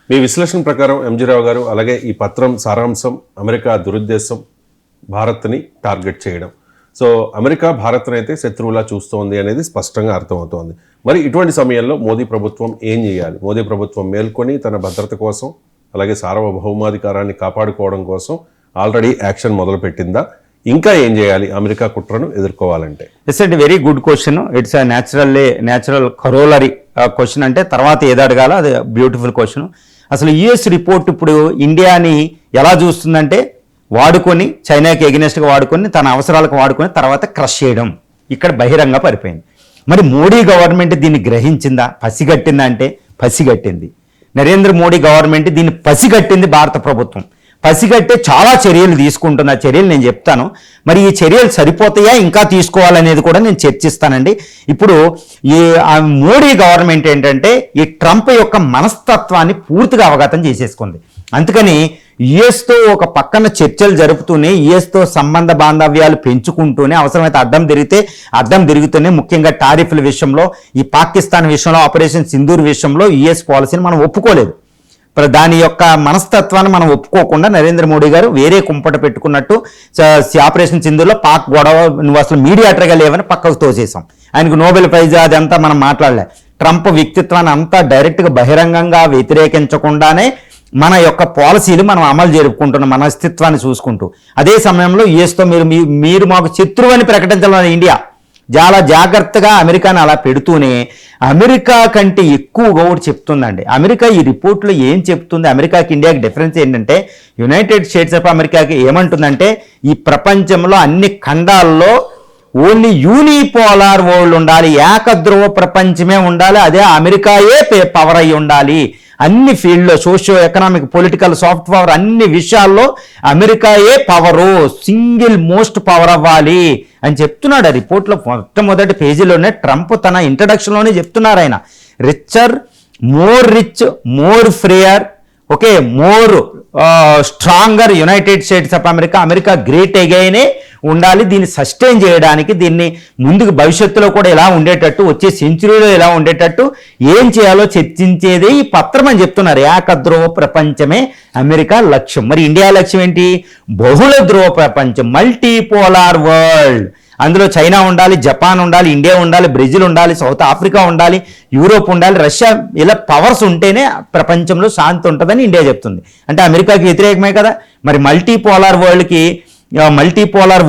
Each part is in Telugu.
మీ విశ్లేషణ ప్రకారం ఎంజీ రావు గారు, అలాగే ఈ పత్రం సారాంశం అమెరికా దురుద్దేశం భారత్ని టార్గెట్ చేయడం. సో అమెరికా భారత్ని అయితే శత్రువులా చూస్తోంది అనేది స్పష్టంగా అర్థమవుతోంది. మరి ఇటువంటి సమయంలో మోదీ ప్రభుత్వం ఏం చేయాలి? మోదీ ప్రభుత్వం మేల్కొని తన భద్రత కోసం, అలాగే సార్వభౌమాధికారాన్ని కాపాడుకోవడం కోసం ఆల్రెడీ యాక్షన్ మొదలుపెట్టిందా? ఇంకా ఏం చేయాలి అమెరికా కుట్రను ఎదుర్కోవాలంటే? It's a very good question. It's natural corollary question. అంటే తర్వాత ఏది అడగాలో అది బ్యూటిఫుల్ క్వశ్చన్. అసలు యుఎస్ రిపోర్ట్ ఇప్పుడు ఇండియాని ఎలా చూస్తుందంటే వాడుకొని, చైనాకి ఎగనెస్ట్గా వాడుకొని, తన అవసరాలకు వాడుకొని తర్వాత క్రష్ చేయడం ఇక్కడ బహిరంగ పరిపోయింది. మరి మోడీ గవర్నమెంట్ దీన్ని గ్రహించిందా? పసిగట్టిందా అంటే పసిగట్టింది. నరేంద్ర మోడీ గవర్నమెంట్ దీన్ని పసిగట్టింది. భారత ప్రభుత్వం పసిగట్టే చాలా చర్యలు తీసుకుంటుంది. ఆ చర్యలు నేను చెప్తాను. మరి ఈ చర్యలు సరిపోతాయా, ఇంకా తీసుకోవాలనేది కూడా నేను చర్చిస్తానండి. ఇప్పుడు ఈ మోడీ గవర్నమెంట్ ఏంటంటే ఈ ట్రంప్ యొక్క మనస్తత్వాన్ని పూర్తిగా అవగతం చేసేసుకుంది. అందుకని యుఎస్తో ఒక పక్కన చర్చలు జరుపుతూనే, యుఎస్తో సంబంధ బాంధవ్యాలు పెంచుకుంటూనే, అవసరమైతే అడ్డం తిరుగుతూనే, ముఖ్యంగా టారిఫ్ల విషయంలో, ఈ పాకిస్తాన్ విషయంలో, ఆపరేషన్ సింధూర్ విషయంలో యుఎస్ పాలసీని మనం ఒప్పుకోలేదు. దాని యొక్క మనస్తత్వాన్ని మనం ఒప్పుకోకుండా నరేంద్ర మోడీ గారు వేరే కుంపట పెట్టుకున్నట్టు ఆపరేషన్ సింధూర్లో పాక్ గొడవ నువ్వు అసలు మీడియేటర్గా లేవని పక్కకు తోసేసాం. ఆయనకు నోబెల్ ప్రైజ్ అదంతా మనం మాట్లాడలే. ట్రంప్ వ్యక్తిత్వాన్ని అంతా డైరెక్ట్గా బహిరంగంగా వ్యతిరేకించకుండానే మన యొక్క పాలసీలు మనం అమలు జరుపుకుంటున్నాం, మన అస్తిత్వాన్ని చూసుకుంటూ. అదే సమయంలో యుఎస్తో మీరు మాకు శత్రువు అని ప్రకటించాలని ఇండియా చాలా జాగ్రత్తగా అమెరికాని అలా పెడుతూనే అమెరికా కంటే ఎక్కువగా ఒకటి చెప్తుందండి. అమెరికా ఈ రిపోర్ట్లో ఏం చెప్తుంది, అమెరికాకి ఇండియాకి డిఫరెన్స్ ఏంటంటే, యునైటెడ్ స్టేట్స్ ఆఫ్ అమెరికాకి ఏమంటుందంటే ఈ ప్రపంచంలో అన్ని ఖండాల్లో ఓన్లీ యూనిపోలార్ వరల్డ్ ఉండాలి, ఏకధ్రువ ప్రపంచమే ఉండాలి, అదే అమెరికాయే పవర్ అయి ఉండాలి. అన్ని ఫీల్డ్లో, socio economic, political, soft power, అన్ని విషయాల్లో అమెరికాయే పవరు, సింగిల్ మోస్ట్ పవర్ అవ్వాలి అని చెప్తున్నాడు. ఆ రిపోర్ట్లో మొట్టమొదటి పేజీలోనే ట్రంప్ తన ఇంట్రడక్షన్లోనే చెప్తున్నారు. ఆయన richer, more rich, more freer, okay, more stronger United States of America, America great అగైనే ఉండాలి. దీన్ని సస్టైన్ చేయడానికి, దీన్ని ముందుకు భవిష్యత్తులో కూడా ఎలా ఉండేటట్టు, వచ్చే సెంచురీలో ఎలా ఉండేటట్టు ఏం చేయాలో చర్చించేది ఈ పత్రం అని చెప్తున్నారు. ఏకధ్రువ ప్రపంచమే అమెరికా లక్ష్యం. మరి ఇండియా లక్ష్యం ఏంటి? బహుళ ధ్రువ ప్రపంచం, మల్టీపోలార్ వరల్డ్. అందులో చైనా ఉండాలి, జపాన్ ఉండాలి, ఇండియా ఉండాలి, బ్రెజిల్ ఉండాలి, సౌత్ ఆఫ్రికా ఉండాలి, యూరోప్ ఉండాలి, రష్యా, ఇలా పవర్స్ ఉంటేనే ప్రపంచంలో శాంతి ఉంటుందని ఇండియా చెప్తుంది. అంటే అమెరికాకి వ్యతిరేకమే కదా. మరి మల్టీపోలార్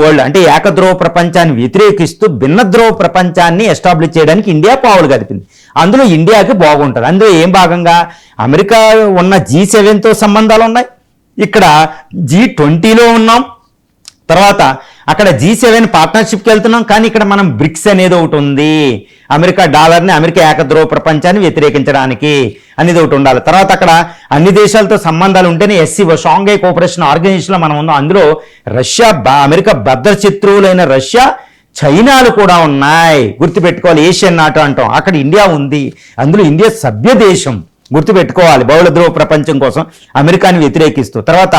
వరల్డ్ అంటే ఏకధ్రువ ప్రపంచాన్ని వ్యతిరేకిస్తూ భిన్న ధ్రువ ప్రపంచాన్ని ఎస్టాబ్లిష్ చేయడానికి ఇండియా పావులు కదిపింది. అందులో ఇండియాకి బాగుంటుంది. అందులో ఏం భాగంగా అమెరికా ఉన్న G7తో సంబంధాలు ఉన్నాయి, ఇక్కడ G20లో ఉన్నాం, తర్వాత అక్కడ G7 పార్ట్నర్షిప్కి వెళ్తున్నాం. కానీ ఇక్కడ మనం బ్రిక్స్ అనేది ఒకటి ఉంది, అమెరికా డాలర్ని, అమెరికా ఏకధ్రువ ప్రపంచాన్ని వ్యతిరేకించడానికి అనేది ఒకటి ఉండాలి. తర్వాత అక్కడ అన్ని దేశాలతో సంబంధాలు ఉంటేనే SCO, షాంఘై కోఆపరేషన్ ఆర్గనైజేషన్లో మనం ఉన్నాం. అందులో రష్యా, అమెరికా భద్ర శత్రువులైన రష్యా, చైనాలు కూడా ఉన్నాయి. గుర్తుపెట్టుకోవాలి. ఏషియన్ నాటో అంటాం, అక్కడ ఇండియా ఉంది. అందులో ఇండియా సభ్య దేశం, గుర్తుపెట్టుకోవాలి. బహుళ ధ్రువ ప్రపంచం కోసం అమెరికాని వ్యతిరేకిస్తూ, తర్వాత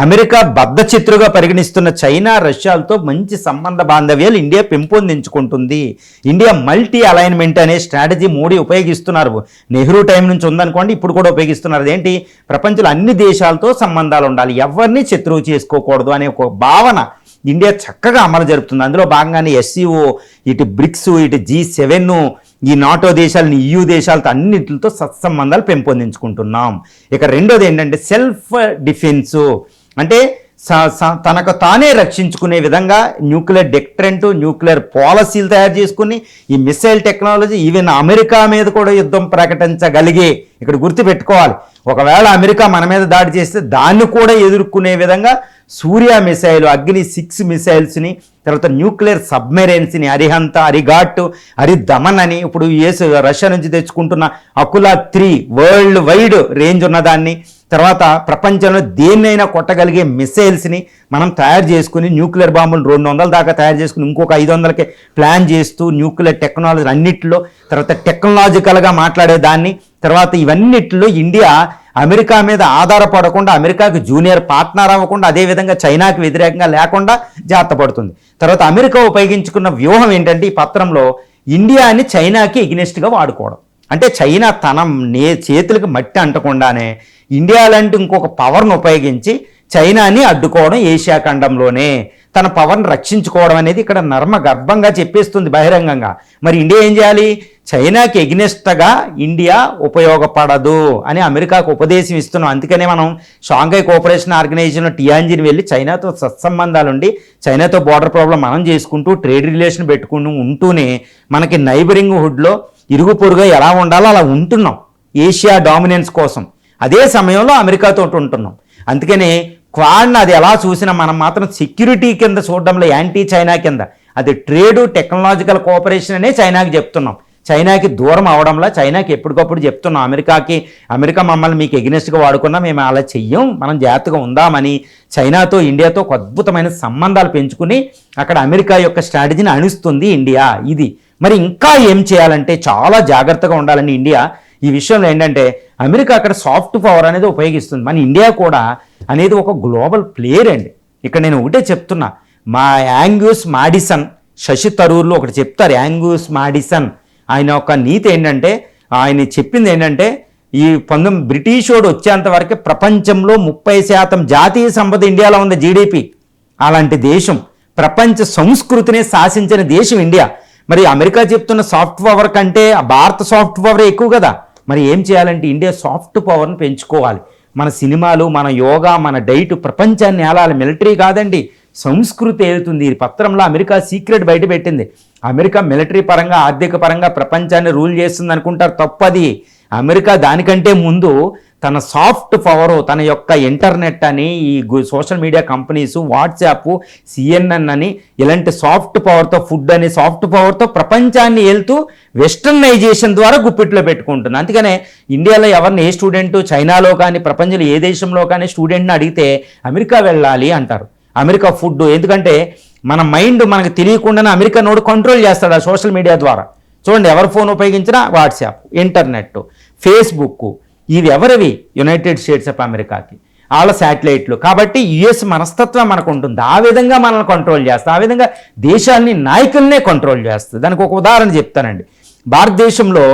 అమెరికా బద్ధచిత్రుగా పరిగణిస్తున్న చైనా, రష్యాలతో మంచి సంబంధ బాంధవ్యాలు ఇండియా పెంపొందించుకుంటుంది. ఇండియా మల్టీ అలైన్మెంట్ అనే స్ట్రాటజీ మోడీ ఉపయోగిస్తున్నారు. నెహ్రూ టైం నుంచి ఉందనుకోండి, ఇప్పుడు కూడా ఉపయోగిస్తున్నారు. అదేంటి? ప్రపంచంలో అన్ని దేశాలతో సంబంధాలు ఉండాలి, ఎవరిని శత్రువు చేసుకోకూడదు అనే ఒక భావన ఇండియా చక్కగా అమలు జరుపుతుంది. అందులో భాగంగానే SCO, ఇటు బ్రిక్స్, ఇటు G7, ఈ నాటో దేశాలని, EU దేశాలతో అన్నింటితో సత్సంబంధాలు పెంపొందించుకుంటున్నాం. ఇక రెండోది ఏంటంటే సెల్ఫ్ డిఫెన్సు, అంటే తనకు తానే రక్షించుకునే విధంగా న్యూక్లియర్ డెక్ట్రెంట్, న్యూక్లియర్ పాలసీలు తయారు చేసుకుని, ఈ మిసైల్ టెక్నాలజీ, ఈవెన్ అమెరికా మీద కూడా యుద్ధం ప్రకటించగలిగే, ఇక్కడ గుర్తుపెట్టుకోవాలి, ఒకవేళ అమెరికా మన మీద దాడి చేస్తే దాన్ని కూడా ఎదుర్కొనే విధంగా సూర్య మిసైల్, అగ్ని 6 మిసైల్స్ని, తర్వాత న్యూక్లియర్ సబ్మెరైన్స్ని, అరిహంత, అరిఘాట్, అరిదమన్ అని, ఇప్పుడు రష్యా నుంచి తెచ్చుకుంటున్న అకులా 3 వరల్డ్ వైడ్ రేంజ్ ఉన్నదాన్ని, తర్వాత ప్రపంచంలో దేన్నైనా కొట్టగలిగే మిసైల్స్ని మనం తయారు చేసుకుని, న్యూక్లియర్ బాంబులు 200 దాకా తయారు చేసుకుని, ఇంకొక 500కే ప్లాన్ చేస్తూ, న్యూక్లియర్ టెక్నాలజీ అన్నిటిలో, తర్వాత టెక్నాలజికల్గా మాట్లాడేదాన్ని, తర్వాత ఇవన్నిటిలో ఇండియా అమెరికా మీద ఆధారపడకుండా, అమెరికాకి జూనియర్ పార్ట్నర్ అవ్వకుండా, అదేవిధంగా చైనాకి వ్యతిరేకంగా లేకుండా జాగ్రత్త పడుతుంది. తర్వాత అమెరికా ఉపయోగించుకున్న వ్యూహం ఏంటంటే ఈ పత్రంలో ఇండియాని చైనాకి ఎగ్నెస్ట్గా వాడుకోవడం. అంటే చైనా తన చేతులకు మట్టి అంటకుండానే ఇండియా లాంటి ఇంకొక పవర్ను ఉపయోగించి చైనాని అడ్డుకోవడం ఏషియా ఖండంలోనే తన పవర్ని రక్షించుకోవడం అనేది ఇక్కడ నర్మ గర్భంగా చెప్పేస్తుంది బహిరంగంగా. మరి ఇండియా ఏం చేయాలి? చైనాకి ఎగ్నెస్ట్గా ఇండియా ఉపయోగపడదు అని అమెరికాకు ఉపదేశం ఇస్తున్నాం. అందుకనే మనం షాంఘై కోఆపరేషన్ ఆర్గనైజేషన్ టియాంజిన్ వెళ్ళి చైనాతో సత్సంబంధాలు ఉండి చైనాతో బోర్డర్ ప్రాబ్లం మనం చేసుకుంటూ ట్రేడ్ రిలేషన్ పెట్టుకుంటూ ఉంటూనే మనకి నైబరింగ్ హుడ్లో ఇరుగు పొరుగా ఎలా ఉండాలో అలా ఉంటున్నాం ఏషియా డామినెన్స్ కోసం. అదే సమయంలో అమెరికాతో ఉంటున్నాం. అందుకనే క్వాడ్ని అది ఎలా చూసినా మనం మాత్రం సెక్యూరిటీ కింద చూడడంలో యాంటీ చైనా కింద, అది ట్రేడు టెక్నాలజికల్ కోఆపరేషన్ అనే చైనాకి చెప్తున్నాం. చైనాకి దూరం అవడంలో చైనాకి ఎప్పటికప్పుడు చెప్తున్నాం అమెరికా మమ్మల్ని మీకు ఎగ్నెస్ట్గా వాడుకున్నా మేము అలా చెయ్యం, మనం జాగ్రత్తగా ఉందామని చైనాతో ఇండియాతో ఒక అద్భుతమైన సంబంధాలు పెంచుకుని అక్కడ అమెరికా యొక్క స్ట్రాటజీని అణుస్తుంది ఇండియా. ఇది మరి ఇంకా ఏం చేయాలంటే చాలా జాగ్రత్తగా ఉండాలని ఇండియా ఈ విషయంలో ఏంటంటే అమెరికా అక్కడ సాఫ్ట్ పవర్ అనేది ఉపయోగిస్తుంది. మన ఇండియా కూడా అనేది ఒక గ్లోబల్ ప్లేయర్ అండి. ఇక్కడ నేను ఒకటే చెప్తున్నా, మా యాంగ్యూస్ మాడిసన్ శశి తరూర్లో ఒకటి చెప్తారు. యాంగ్యూస్ మాడిసన్ ఆయన ఒక నీతి ఏంటంటే, ఆయన చెప్పింది ఏంటంటే ఈ బ్రిటిష్ వాడు వచ్చేంత వరకు ప్రపంచంలో 30% జాతీయ సంపద ఇండియాలో ఉంది జీడిపి. అలాంటి దేశం, ప్రపంచ సంస్కృతిని శాసించిన దేశం ఇండియా. మరి అమెరికా చెప్తున్న సాఫ్ట్ పవర్ కంటే భారత సాఫ్ట్ పవర్ ఎక్కువ కదా. మరి ఏం చేయాలంటే ఇండియా సాఫ్ట్ పవర్ని పెంచుకోవాలి. మన సినిమాలు, మన యోగా, మన డైట్ ప్రపంచాన్ని ఏలాలి. మిలిటరీ కాదండి, సంస్కృతి ఏలుతుంది. ఈ పత్రంలో అమెరికా సీక్రెట్ బయట పెట్టింది. అమెరికా మిలిటరీ పరంగా ఆర్థిక పరంగా ప్రపంచాన్ని రూల్ చేస్తుంది అనుకుంటారు, తప్పది. అమెరికా దానికంటే ముందు తన సాఫ్ట్ పవరు, తన యొక్క ఇంటర్నెట్ అని, ఈ social media companies, WhatsApp, CNN అని ఇలాంటి సాఫ్ట్ పవర్తో, ఫుడ్ అని సాఫ్ట్ పవర్తో ప్రపంచాన్ని వెళ్తూ వెస్టర్నైజేషన్ ద్వారా గుప్పిట్లో పెట్టుకుంటుంది. అందుకనే ఇండియాలో ఎవరిని ఏ స్టూడెంట్ చైనాలో కానీ ప్రపంచంలో ఏ దేశంలో కానీ స్టూడెంట్ని అడిగితే అమెరికా వెళ్ళాలి అంటారు. అమెరికా ఫుడ్, ఎందుకంటే మన మైండ్ మనకు తెలియకుండానే అమెరికా నోడు కంట్రోల్ చేస్తాడు ఆ సోషల్ మీడియా ద్వారా. చూడండి, ఎవరి ఫోన్ ఉపయోగించినా వాట్సాప్, ఇంటర్నెట్, ఫేస్బుక్, ఇవి ఎవరివి? యునైటెడ్ స్టేట్స్ ఆఫ్ అమెరికాకి, వాళ్ళ శాటిలైట్లు. కాబట్టి యుఎస్ మనస్తత్వం మనకు ఉంటుంది. ఆ విధంగా మనల్ని కంట్రోల్ చేస్తుంది. ఆ విధంగా దేశాన్ని, నాయకులనే కంట్రోల్ చేస్తుంది. దానికి ఒక ఉదాహరణ చెప్తానండి. భారతదేశంలో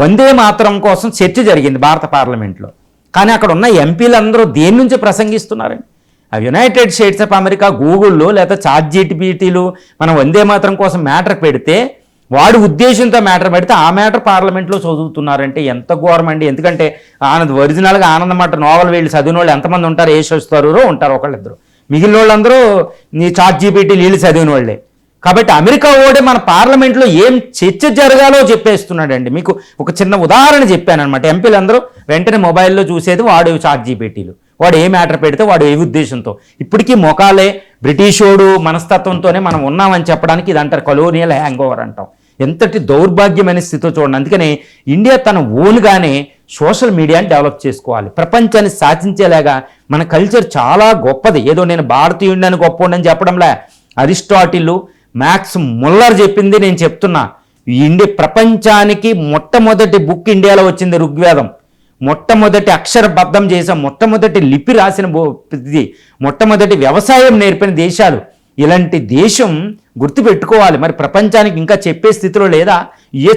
వందే మాతరం కోసం చర్చ జరిగింది భారత పార్లమెంట్లో. కానీ అక్కడ ఉన్న ఎంపీలందరూ దేని నుంచి ప్రసంగిస్తున్నారండి? ఆ యునైటెడ్ స్టేట్స్ ఆఫ్ అమెరికా గూగుల్లో లేదా ChatGPTలు మనం వందే మాతరం కోసం మ్యాటర్ పెడితే, వాడి ఉద్దేశంతో మ్యాటర్ పెడితే ఆ మ్యాటర్ పార్లమెంట్లో చదువుతున్నారంటే ఎంత ఘోరం అండి. ఎందుకంటే ఒరిజినల్గా ఆనందమాట నోవెల్ వీళ్ళు చదివిన వాళ్ళు ఎంతమంది ఉంటారు? శశి ఉంటారు ఒకళ్ళిద్దరు, మిగిలిన వాళ్ళందరూ నీ ChatGPT వీళ్ళు చదివిన వాళ్ళే. కాబట్టి అమెరికా ఓడే మన పార్లమెంట్లో ఏం చర్చ జరగాలో చెప్పేస్తున్నాడండి. మీకు ఒక చిన్న ఉదాహరణ చెప్పాను అనమాట. ఎంపీలందరూ వెంటనే మొబైల్లో చూసేది వాడు ChatGPTలు, వాడు ఏ మ్యాటర్ పెడితే వాడు ఏ ఉద్దేశంతో. ఇప్పటికీ మొకాలే బ్రిటిషోడు మనస్తత్వంతోనే మనం ఉన్నామని చెప్పడానికి ఇది అంటారు కలోనియల్ హ్యాంగ్ ఓవర్ అంటాం. ఎంతటి దౌర్భాగ్యమైన స్థితితో చూడండి. అందుకనే ఇండియా తన ఓన్గానే సోషల్ మీడియాని డెవలప్ చేసుకోవాలి. ప్రపంచాన్ని శాసించేలాగా మన కల్చర్ చాలా గొప్పది. ఏదో నేను భారతీయుడిని గొప్పని చెప్పడంలే, అరిస్టాటిల్, మ్యాక్స్ ముల్లర్ చెప్పింది నేను చెప్తున్నా. ప్రపంచానికి మొట్టమొదటి బుక్ ఇండియాలో వచ్చింది ఋగ్వేదం. మొట్టమొదటి అక్షరబద్ధం చేసాం, మొట్టమొదటి లిపి రాసిన మొట్టమొదటి వ్యవసాయం నేర్పిన దేశాలు. ఇలాంటి దేశం గుర్తుపెట్టుకోవాలి. మరి ప్రపంచానికి ఇంకా చెప్పే స్థితిలో లేదా?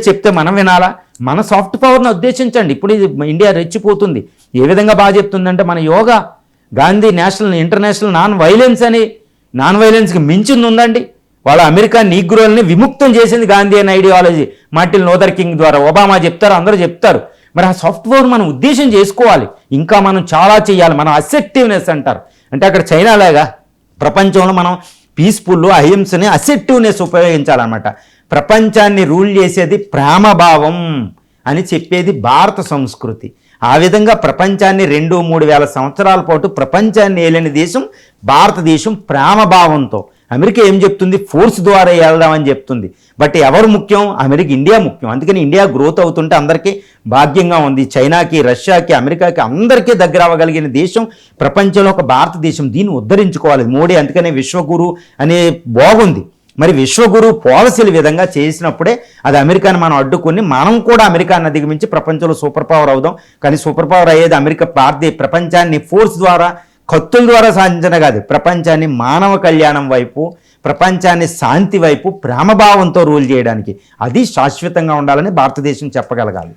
చెప్తే మనం వినాలా? మన సాఫ్ట్ పవర్ని ఉద్దేశించండి. ఇప్పుడు ఇది ఇండియా రెచ్చిపోతుంది. ఏ విధంగా బాగా చెప్తుందంటే మన యోగా, గాంధీ ఇంటర్నేషనల్ నాన్ వైలెన్స్కి మించింది ఉందండి. వాళ్ళ అమెరికా నీగ్రోల్ని విముక్తం చేసింది గాంధీ అనే ఐడియాలజీ. మార్టిన్ లూథర్ కింగ్ ద్వారా, ఒబామా చెప్తారు, అందరూ చెప్తారు. మరి ఆ సాఫ్ట్వేర్ మనం ఉద్దేశం చేసుకోవాలి. ఇంకా మనం చాలా చేయాలి. మనం అసెప్టివ్నెస్ అంటారు. అంటే అక్కడ చైనా లాగా ప్రపంచంలో మనం పీస్ఫుల్, అహింసని, అసెప్టివ్నెస్ ఉపయోగించాలన్నమాట. ప్రపంచాన్ని రూల్ చేసేది ప్రేమభావం అని చెప్పేది భారత సంస్కృతి. ఆ విధంగా ప్రపంచాన్ని 2-3 వేల సంవత్సరాల పాటు ప్రపంచాన్ని ఏలిన దేశం భారతదేశం. ప్రేమభావంతో. అమెరికా ఏం చెప్తుంది? ఫోర్స్ ద్వారా వెళ్దామని చెప్తుంది. బట్ ఎవరు ముఖ్యం? ఇండియా ముఖ్యం. అందుకని ఇండియా గ్రోత్ అవుతుంటే అందరికీ భాగ్యంగా ఉంది. చైనాకి, రష్యాకి, అమెరికాకి అందరికీ దగ్గర అవ్వగలిగిన దేశం ప్రపంచంలో ఒక భారతదేశం. దీన్ని ఉద్ధరించుకోవాలి మోడీ. అందుకనే విశ్వగురు అనే బాగుంది. మరి విశ్వగురు పాలసీల విధంగా చేసినప్పుడే అది అమెరికాని మనం అడ్డుకొని మనం కూడా అమెరికాని అధిగమించి ప్రపంచంలో సూపర్ పవర్ అవుదాం. కానీ సూపర్ పవర్ అయ్యేది అమెరికా ప్రపంచాన్ని ఫోర్స్ ద్వారా, కత్తుల ద్వారా సాధించడం కాదు. ప్రపంచాన్ని మానవ కళ్యాణం వైపు, ప్రపంచాన్ని శాంతి వైపు, ప్రేమభావంతో రూల్ చేయడానికి. అది శాశ్వతంగా ఉండాలని భారతదేశం చెప్పగలగాలి.